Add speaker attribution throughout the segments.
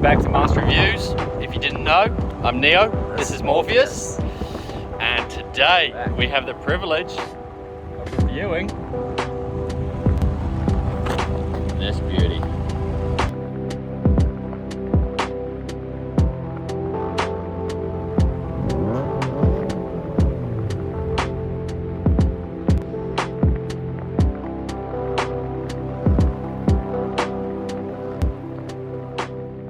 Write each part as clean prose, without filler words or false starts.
Speaker 1: back to Master Reviews. If you didn't know, I'm Neo, this is Morpheus, and today we have the privilege of reviewing this beauty.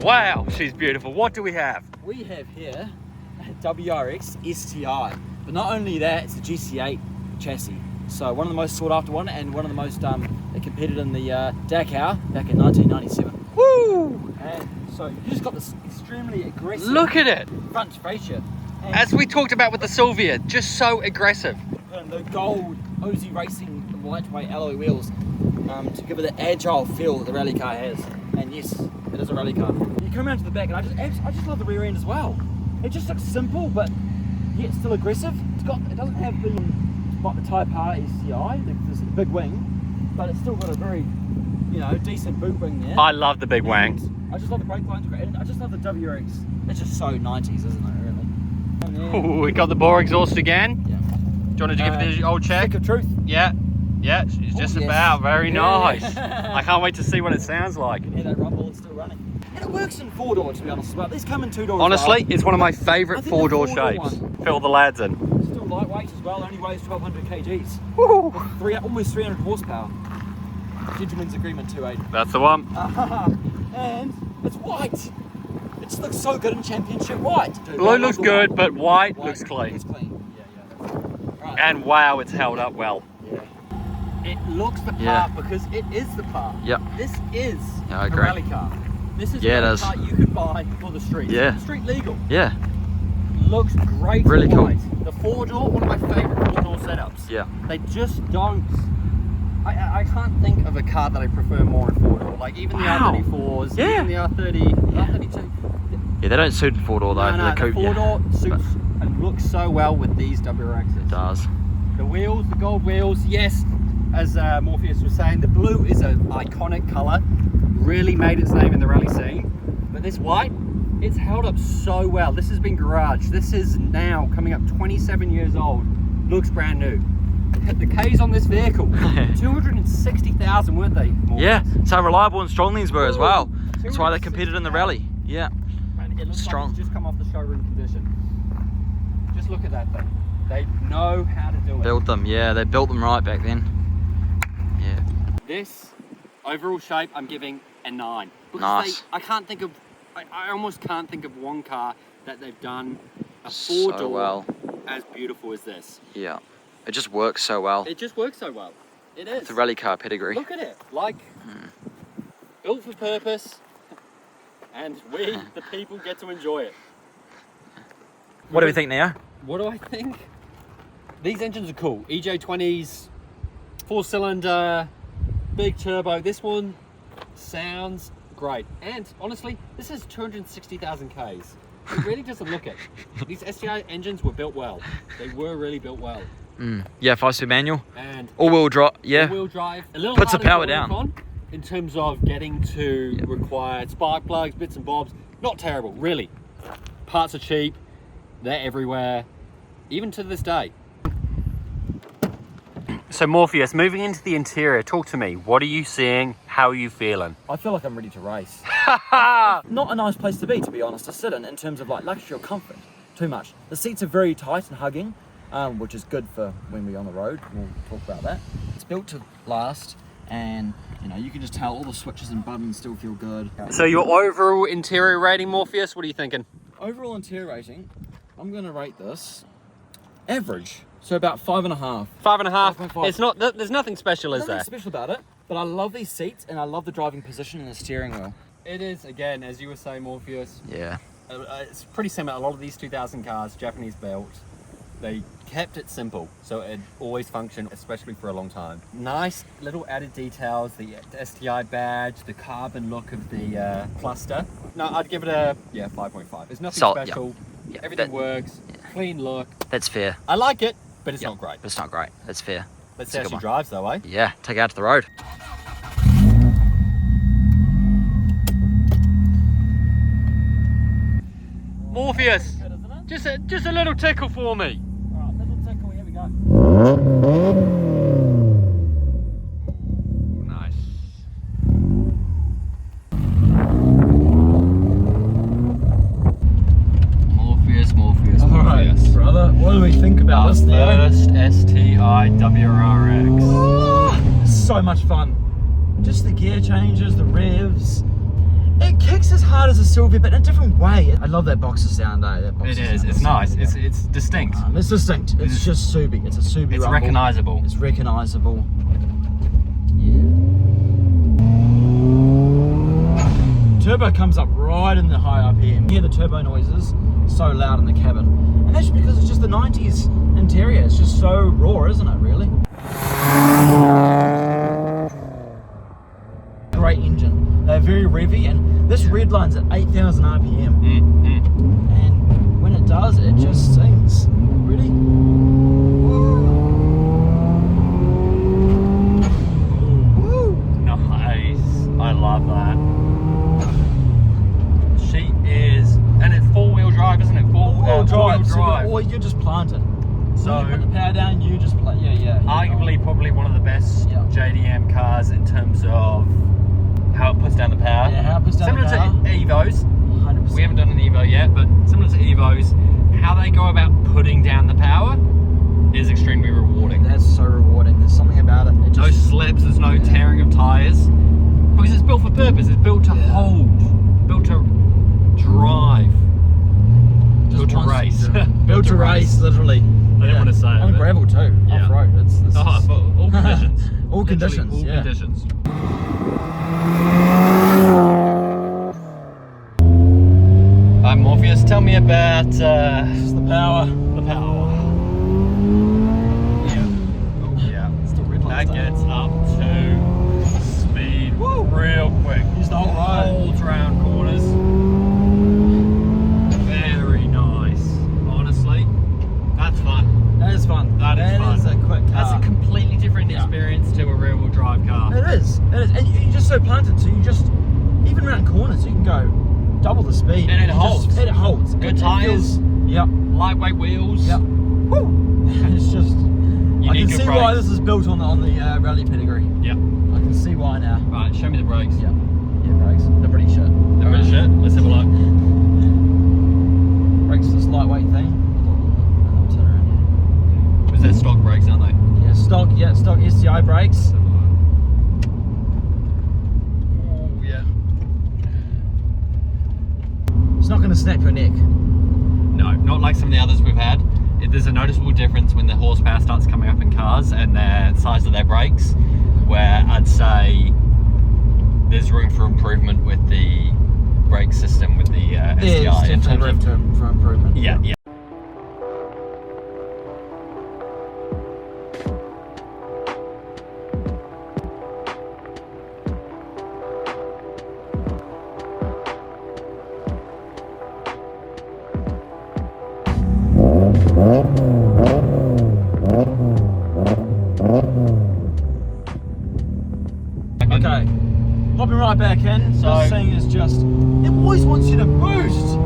Speaker 1: Wow, she's beautiful. What do we have?
Speaker 2: We have here a WRX STI, but not only that, it's a GC8 chassis. So one of the most sought after one, and one of the most that competed in the Dakar back in 1997.
Speaker 1: Woo!
Speaker 2: And so you just got this extremely aggressive.
Speaker 1: Look at it!
Speaker 2: Front fascia. And
Speaker 1: as we talked about with the Sylvia, just so aggressive.
Speaker 2: and the gold OZ Racing lightweight alloy wheels to give it the agile feel that the rally car has. And yes, it is a rally car. You come around to the back, and I just love the rear end as well. It just looks simple, but yet still aggressive. It doesn't have the like the Type R STI, this big wing, but it's still got a very, decent boot wing there.
Speaker 1: I love the big wing.
Speaker 2: I just love the brake lines, and I just love the WRX. It's just so 90s, isn't it, really?
Speaker 1: Ooh, we got the bore exhaust again.
Speaker 2: Yeah.
Speaker 1: Do you want to give it the old check?
Speaker 2: Stick of truth.
Speaker 1: Yeah, it's just about very nice. I can't wait to see what it sounds like.
Speaker 2: Yeah, that rumble is still running. And it works in 4-door, to be honest as well. These come in 2-door.
Speaker 1: Honestly, it's one of my favourite 4-door shapes. Fill the lads in.
Speaker 2: Still lightweight as well, only weighs 1200 kgs.
Speaker 1: Woo.
Speaker 2: With almost 300 horsepower. Gentleman's agreement 280.
Speaker 1: That's the one.
Speaker 2: And it's white. It just looks so good in championship white. Dude,
Speaker 1: Blue looks good, but white looks clean.
Speaker 2: Looks clean. Yeah. Right.
Speaker 1: And wow, it's held up well.
Speaker 2: Yeah.
Speaker 3: It looks the part because it is the part.
Speaker 1: Yep.
Speaker 3: This is
Speaker 1: I
Speaker 3: a
Speaker 1: agree.
Speaker 3: rally car. This is
Speaker 1: Yeah, it
Speaker 3: a
Speaker 1: is.
Speaker 3: car you could buy for the street.
Speaker 1: Yeah.
Speaker 3: Street legal.
Speaker 1: Yeah.
Speaker 3: Looks great.
Speaker 1: Really cool.
Speaker 3: White. The 4-door, one of my favorite 4-door setups.
Speaker 1: Yeah.
Speaker 3: They just don't. I can't think of a car that I prefer more in 4-door. Like even the R34s,
Speaker 1: Yeah.
Speaker 3: even the R32.
Speaker 1: Yeah, they don't suit 4-door though.
Speaker 3: No,
Speaker 1: They're
Speaker 3: the
Speaker 1: cool.
Speaker 3: 4-door suits and looks so well with these WRXs.
Speaker 1: It does.
Speaker 3: The wheels, the gold wheels, yes, as Morpheus was saying, the blue is an iconic colour, really made its name in the rally scene. But this white, it's held up so well. This has been garaged. This is now coming up 27 years old, looks brand new. The K's on this vehicle, 260,000, weren't they? Morpheus?
Speaker 1: Yeah, it's how reliable and strong these were as well.
Speaker 3: Ooh,
Speaker 1: That's why they competed in the rally. Yeah.
Speaker 3: And it looks
Speaker 1: Strong.
Speaker 3: like it's just come off the showroom condition. Just look at that thing. They know how to do it.
Speaker 1: Built them, yeah, they built them right back then. Yeah.
Speaker 3: This overall shape, I'm giving a 9. Because
Speaker 1: Nice.
Speaker 3: I almost can't think of one car that they've done a 4-door
Speaker 1: So well.
Speaker 3: as beautiful as this.
Speaker 1: Yeah. It just works so well.
Speaker 3: It just works so well. It is.
Speaker 1: It's a rally car pedigree.
Speaker 3: Look at it, like built for purpose, and we, the people, get to enjoy it.
Speaker 1: What do we think, Neo?
Speaker 3: What do I think? These engines are cool. EJ20s, 4-cylinder, big turbo. This one sounds great. And honestly, this is 260,000 Ks. It really doesn't look it. These STI engines were built well. They were really built well.
Speaker 1: Yeah, 5-speed manual.
Speaker 3: And
Speaker 1: All-wheel drive, yeah.
Speaker 3: all-wheel drive. A little
Speaker 1: Puts the
Speaker 3: harder to
Speaker 1: power
Speaker 3: work
Speaker 1: down.
Speaker 3: on in terms of getting to required spark plugs, bits and bobs. Not terrible, really. Parts are cheap. They're everywhere, even to this day. So Morpheus, moving into the interior, talk to me. What are you seeing? How are you feeling?
Speaker 2: I feel like I'm ready to race. Not a nice place to be honest, to sit in terms of like luxury or comfort. Too much. The seats are very tight and hugging, which is good for when we're on the road. We'll talk about that. It's built to last, and you can just tell all the switches and buttons still feel good.
Speaker 3: So your overall interior rating, Morpheus, what are you thinking?
Speaker 2: Overall interior rating, I'm going to rate this average. So about 5.5.
Speaker 3: 5.5.
Speaker 2: 5.5.
Speaker 3: It's not. There's nothing special, is
Speaker 2: Nothing
Speaker 3: there?
Speaker 2: special about it, but I love these seats and I love the driving position and the steering wheel.
Speaker 3: It is, again, as you were saying, Morpheus.
Speaker 1: Yeah.
Speaker 3: It's pretty similar. A lot of these 2000 cars, Japanese built, they kept it simple, so it always functioned, especially for a long time. Nice little added details, the STI badge, the carbon look of the cluster. No, I'd give it a 5.5. There's nothing special.
Speaker 1: Yeah,
Speaker 3: Everything works. Clean look.
Speaker 1: That's fair.
Speaker 3: I like it, but it's not great.
Speaker 1: But it's not great. That's fair.
Speaker 3: Let's
Speaker 1: That's
Speaker 3: see
Speaker 1: a
Speaker 3: how
Speaker 1: good
Speaker 3: she
Speaker 1: one.
Speaker 3: drives, though, eh?
Speaker 1: Yeah, take it out to the road. Morpheus,
Speaker 2: Good, isn't it?
Speaker 1: just a little tickle for me.
Speaker 2: Alright, little tickle, here we go.
Speaker 1: Nice. Morpheus.
Speaker 2: Alright, brother, what do we think about this now?
Speaker 1: First STI WRX.
Speaker 2: Oh, so much fun. Just the gear changes, the revs. It kicks as hard as a Sylvia, but in a different way. I love that Boxer sound, though. That Boxer
Speaker 1: It is.
Speaker 2: sound
Speaker 1: It's nice. It's distinct.
Speaker 2: It's distinct. It's just Subi. It's a Subi
Speaker 1: It's
Speaker 2: rumble.
Speaker 1: recognisable.
Speaker 2: It's recognisable. Yeah. Turbo comes up right in the high RPM. You hear the turbo noises so loud in the cabin. And that's because it's just the 90s interior. It's just so raw, isn't it, really? Great engine. They're very revvy, and this red line's at 8,000 RPM. And when it does, it just sings. Ready?
Speaker 1: Nice. I love that. She is, and it's four-wheel drive, isn't it?
Speaker 2: Four-wheel drive.
Speaker 1: drive.
Speaker 2: Or you just planted.
Speaker 1: So
Speaker 2: When you put the power down, you just play. Yeah.
Speaker 1: arguably, probably one of the best
Speaker 2: Yeah.
Speaker 1: JDM cars in terms of how it puts down the power.
Speaker 2: Yeah, how it puts down
Speaker 1: similar
Speaker 2: the power.
Speaker 1: to Evos.
Speaker 2: 100%.
Speaker 1: We haven't done an Evo yet, but similar to Evos, how they go about putting down the power is extremely rewarding.
Speaker 2: That's so rewarding. There's something about it. It
Speaker 1: No
Speaker 2: just,
Speaker 1: slips, there's no tearing of tyres. Because it's built for purpose, it's built to hold, built to drive, built to race.
Speaker 2: Built to race, literally.
Speaker 1: I didn't want to say it.
Speaker 2: On
Speaker 1: but-
Speaker 2: gravel too,
Speaker 1: Yeah.
Speaker 2: off-road.
Speaker 1: Oh, for all conditions.
Speaker 2: All
Speaker 1: Literally
Speaker 2: conditions,
Speaker 1: all
Speaker 2: yeah.
Speaker 1: conditions. Morpheus, tell me about
Speaker 2: Just the power.
Speaker 1: the power. Yeah. Oh, yeah.
Speaker 2: It's the red
Speaker 1: That
Speaker 2: light.
Speaker 1: gets up to speed real quick.
Speaker 2: Use the whole ride.
Speaker 1: Holds round corners. Very nice. Honestly, that's fun.
Speaker 2: That is fun.
Speaker 1: That is fun.
Speaker 2: That is a quick car.
Speaker 1: That's a completely different experience to a rear-wheel drive car.
Speaker 2: It is. And you're just so planted, so you just, even around corners, you can go double the speed.
Speaker 1: And it holds.
Speaker 2: It holds.
Speaker 1: Good
Speaker 2: It
Speaker 1: tyres.
Speaker 2: feels- Yep.
Speaker 1: Lightweight wheels.
Speaker 2: Yep. Woo. It's just,
Speaker 1: You
Speaker 2: I
Speaker 1: need
Speaker 2: can
Speaker 1: good
Speaker 2: see
Speaker 1: brakes.
Speaker 2: why this is built on the rally pedigree.
Speaker 1: Yep.
Speaker 2: I can see why now.
Speaker 1: Right, show me the brakes.
Speaker 2: Yeah. Yeah, brakes. They're pretty shit.
Speaker 1: The bit of shit. Let's have a look.
Speaker 2: Brakes, this lightweight thing. I'll turn around
Speaker 1: Because they're stock brakes, aren't they?
Speaker 2: here. Yeah, stock STI brakes.
Speaker 1: Oh, yeah.
Speaker 2: It's not going to snap your neck.
Speaker 1: No, not like some of the others we've had. There's a noticeable difference when the horsepower starts coming up in cars and the size of their brakes, where I'd say there's room for improvement with the brake system with the
Speaker 2: There's
Speaker 1: STI. in
Speaker 2: definitely
Speaker 1: terms
Speaker 2: room
Speaker 1: of,
Speaker 2: for improvement.
Speaker 1: yeah.
Speaker 2: Okay, hopping right back in.
Speaker 1: So-
Speaker 2: This thing is just, it always wants you to boost.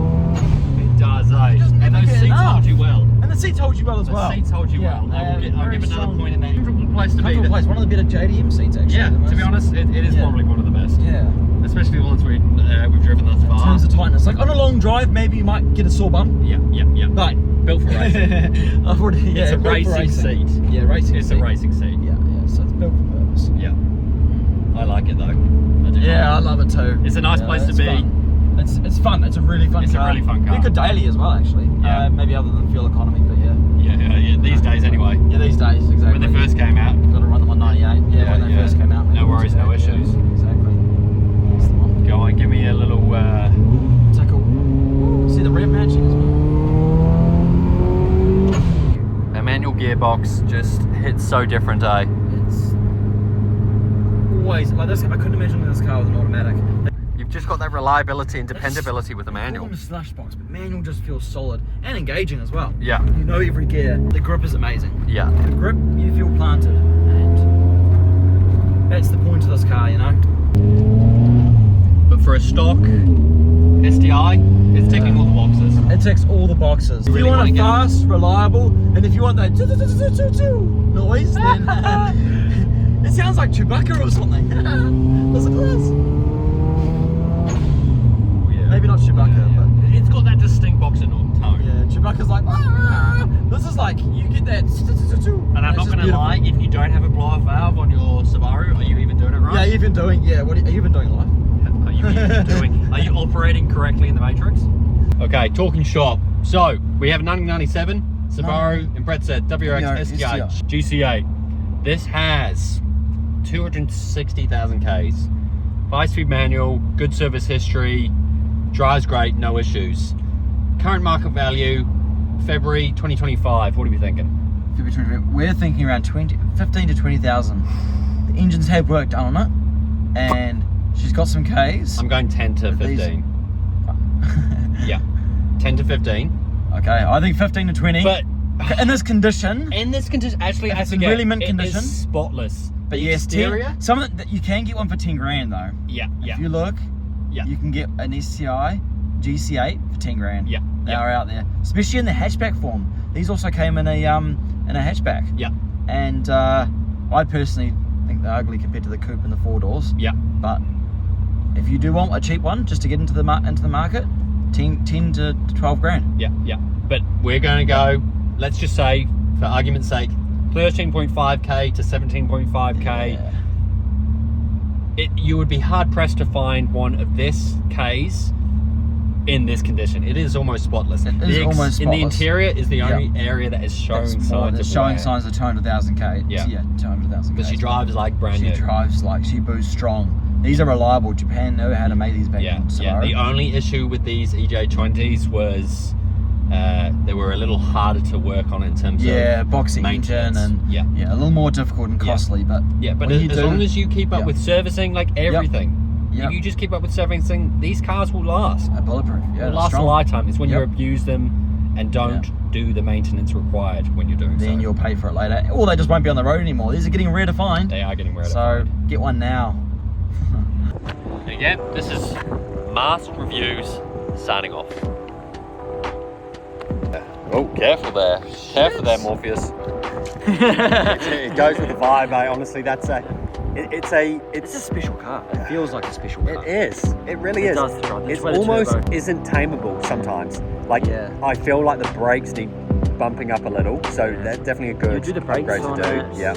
Speaker 1: It does, eh?
Speaker 2: It doesn't
Speaker 1: And
Speaker 2: ever
Speaker 1: those
Speaker 2: get
Speaker 1: seats
Speaker 2: enough.
Speaker 1: hold you well.
Speaker 2: And the seats hold you well as
Speaker 1: The
Speaker 2: well.
Speaker 1: seats hold you
Speaker 2: Yeah,
Speaker 1: well. I'll give
Speaker 2: very
Speaker 1: another
Speaker 2: strong.
Speaker 1: point in there. Comfortable place to be.
Speaker 2: Comfortable place. One of the better JDM seats actually.
Speaker 1: Yeah,
Speaker 2: the
Speaker 1: to be
Speaker 2: most-
Speaker 1: honest, it is
Speaker 2: Yeah.
Speaker 1: probably one of the best.
Speaker 2: Yeah.
Speaker 1: Especially the ones we've driven thus
Speaker 2: In
Speaker 1: far.
Speaker 2: terms of tightness, like on a long drive, maybe you might get a sore bum.
Speaker 1: Yeah.
Speaker 2: But
Speaker 1: Built for racing.
Speaker 2: I've already, yeah,
Speaker 1: It's a
Speaker 2: built for
Speaker 1: racing seat.
Speaker 2: Yeah, racing
Speaker 1: It's
Speaker 2: seat.
Speaker 1: a racing seat.
Speaker 2: Yeah, so it's built for purpose.
Speaker 1: Yeah. I like it though. I do.
Speaker 2: Yeah, I love it too.
Speaker 1: It's a nice place to
Speaker 2: it's
Speaker 1: be.
Speaker 2: Fun. It's fun. It's a really fun
Speaker 1: It's a
Speaker 2: car.
Speaker 1: really fun car.
Speaker 2: Be good daily as well, actually.
Speaker 1: Yeah.
Speaker 2: Maybe other than fuel economy, but yeah.
Speaker 1: Yeah. These days anyway.
Speaker 2: Yeah, these days, exactly.
Speaker 1: When they first came out.
Speaker 2: Got to run them on 98. Yeah, when they first came out.
Speaker 1: No worries, no issues.
Speaker 2: Yeah, exactly. That's the one.
Speaker 1: Go on, give me a little.
Speaker 2: Tickle. See the rev matching as well.
Speaker 1: A manual gearbox just hits so different, eh?
Speaker 2: It's always like this. I couldn't imagine this car with an automatic.
Speaker 1: You've just got that reliability and dependability with the manual.
Speaker 2: Call them a slush box, but manual just feels solid and engaging as well.
Speaker 1: Yeah.
Speaker 2: You know every gear. The grip is amazing.
Speaker 1: Yeah.
Speaker 2: The grip, you feel planted, and that's the point of this car, you know.
Speaker 1: But for a stock STI, it's ticking all the boxes.
Speaker 2: It ticks all the boxes. If
Speaker 1: Really
Speaker 2: you want
Speaker 1: wanna
Speaker 2: it
Speaker 1: get-
Speaker 2: fast, reliable, and if you want that noise, then it sounds like Chewbacca or something. Listen to this. Maybe not Chewbacca, but
Speaker 1: it's got that distinct boxer tone.
Speaker 2: yeah, Chewbacca's like. This is like you get that.
Speaker 1: And I'm not going to lie, if you don't have a blow-off valve on your Subaru, are you even doing it right?
Speaker 2: Yeah, you've been doing. Yeah, what are you even doing live?
Speaker 1: Are you even doing? Are you operating correctly in the Matrix? Okay, talking shop. So we have a 1997 Subaru Impreza WRX STI GC8. This has 260,000 Ks. 5-speed manual, good service history, drives great, no issues. Current market value, February 2025. What are we thinking?
Speaker 2: We're thinking around 15 to 20,000. The engines have work done on it, and she's got some Ks.
Speaker 1: I'm going 10 to 15. Yeah, 10 to 15.
Speaker 2: Okay, I think 15 to 20.
Speaker 1: But
Speaker 2: in this condition,
Speaker 1: actually,
Speaker 2: If it's in really mint condition,
Speaker 1: it is spotless.
Speaker 2: but
Speaker 1: The
Speaker 2: yes,
Speaker 1: exterior.
Speaker 2: some of that you can get one for 10 grand though.
Speaker 1: Yeah, yeah.
Speaker 2: If you look,
Speaker 1: Yeah.
Speaker 2: you can get an STI GC8 for 10 grand.
Speaker 1: Yeah,
Speaker 2: They
Speaker 1: yeah.
Speaker 2: are out there, especially in the hatchback form. These also came in a hatchback.
Speaker 1: Yeah,
Speaker 2: And I personally think they're ugly compared to the coupe and the 4 doors.
Speaker 1: yeah.
Speaker 2: But if you do want a cheap one just to get into the market, 10 to 12 grand.
Speaker 1: Yeah, yeah. But we're going to go, let's just say, for argument's sake, 13.5k to 17.5k.
Speaker 2: Yeah.
Speaker 1: You would be hard pressed to find one of this K's in this condition. It is almost spotless.
Speaker 2: It is almost
Speaker 1: In the
Speaker 2: spotless.
Speaker 1: interior is the only area that is showing signs of
Speaker 2: showing
Speaker 1: wear.
Speaker 2: signs of 200,000 K.
Speaker 1: Yeah.
Speaker 2: 200,000 K.
Speaker 1: But she drives like brand new.
Speaker 2: She drives like, she boosts strong. These are reliable. Japan know how to make these back
Speaker 1: Yeah,
Speaker 2: in
Speaker 1: yeah.
Speaker 2: Subaru.
Speaker 1: The only issue with these EJ20s was they were a little harder to work on in terms of
Speaker 2: boxing engine
Speaker 1: maintenance.
Speaker 2: and
Speaker 1: Yeah.
Speaker 2: a little more difficult and costly, but
Speaker 1: Yeah, but
Speaker 2: when you
Speaker 1: as
Speaker 2: do-
Speaker 1: long as you keep up
Speaker 2: Yeah.
Speaker 1: with servicing, like everything,
Speaker 2: Yep.
Speaker 1: if you just keep up with servicing, these cars will last.
Speaker 2: bulletproof. Yeah,
Speaker 1: They'll last
Speaker 2: strong.
Speaker 1: a lifetime. It's when you
Speaker 2: Yep.
Speaker 1: abuse them and don't do the maintenance required when you're doing
Speaker 2: Then
Speaker 1: so.
Speaker 2: you'll pay for it later, or they just won't be on the road anymore. These are getting rare to find,
Speaker 1: They are getting rid of
Speaker 2: so get one now.
Speaker 1: it. Again, this is Masked Reviews signing off. Oh, careful there. Careful there, Morpheus.
Speaker 3: It goes with the vibe, eh? Honestly, that's a. It's a
Speaker 2: special car. It feels like a special car.
Speaker 3: It is. It really
Speaker 2: It
Speaker 3: is.
Speaker 2: does drive. That's
Speaker 3: It's
Speaker 2: why the
Speaker 3: almost
Speaker 2: turbo-
Speaker 3: isn't tameable sometimes. Like
Speaker 2: Yeah.
Speaker 3: I feel like the brakes need bumping up a little, so
Speaker 2: Yeah.
Speaker 3: that's definitely a
Speaker 2: You
Speaker 3: good
Speaker 2: do the brakes
Speaker 3: upgrade
Speaker 2: on
Speaker 3: to do.
Speaker 2: it.
Speaker 3: Yeah.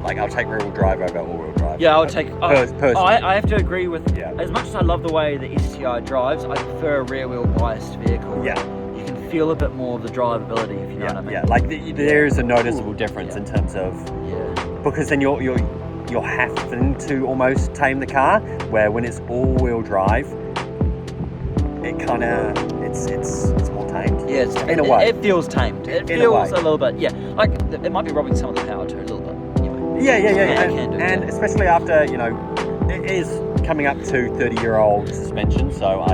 Speaker 3: Like I'll take rear-wheel drive over all-wheel drive.
Speaker 2: Yeah, I would take.
Speaker 3: Personally.
Speaker 2: I have to agree with.
Speaker 3: Yeah.
Speaker 2: As much as I love the way the STI drives, I prefer a rear-wheel biased vehicle.
Speaker 3: Yeah.
Speaker 2: You can feel a bit more of the drivability, if you know what I mean.
Speaker 3: Yeah. Like there is a noticeable difference
Speaker 2: Yeah.
Speaker 3: in terms of
Speaker 2: Yeah.
Speaker 3: because then you're having to almost tame the car. Where when it's all-wheel drive, it kind of it's more tamed.
Speaker 2: Yeah,
Speaker 3: In a way.
Speaker 2: It feels tamed. It
Speaker 3: In a
Speaker 2: feels
Speaker 3: way.
Speaker 2: a little bit, yeah. Like, it might be robbing some of the power too, a little bit. Anyway.
Speaker 3: Yeah.
Speaker 2: it can do,
Speaker 3: And
Speaker 2: yeah.
Speaker 3: especially after, it is coming up to 30-year-old suspension, so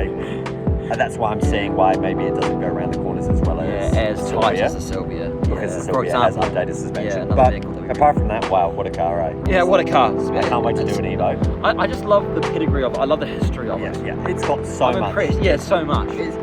Speaker 3: that's why I'm seeing why maybe it doesn't go around the corners as well as
Speaker 2: as tight
Speaker 3: Sylvia,
Speaker 2: as the Sylvia.
Speaker 3: because the
Speaker 2: For
Speaker 3: Sylvia has
Speaker 2: example.
Speaker 3: updated suspension.
Speaker 2: another
Speaker 3: But
Speaker 2: vehicle that we
Speaker 3: apart from that, wow, what a car, eh?
Speaker 2: Yeah, what a car.
Speaker 3: I can't wait to do an Evo.
Speaker 2: I just love the pedigree of it. I love the history of it.
Speaker 3: Yeah, it's got so
Speaker 2: I'm
Speaker 3: much.
Speaker 2: impressed. Yeah, so much.
Speaker 3: It's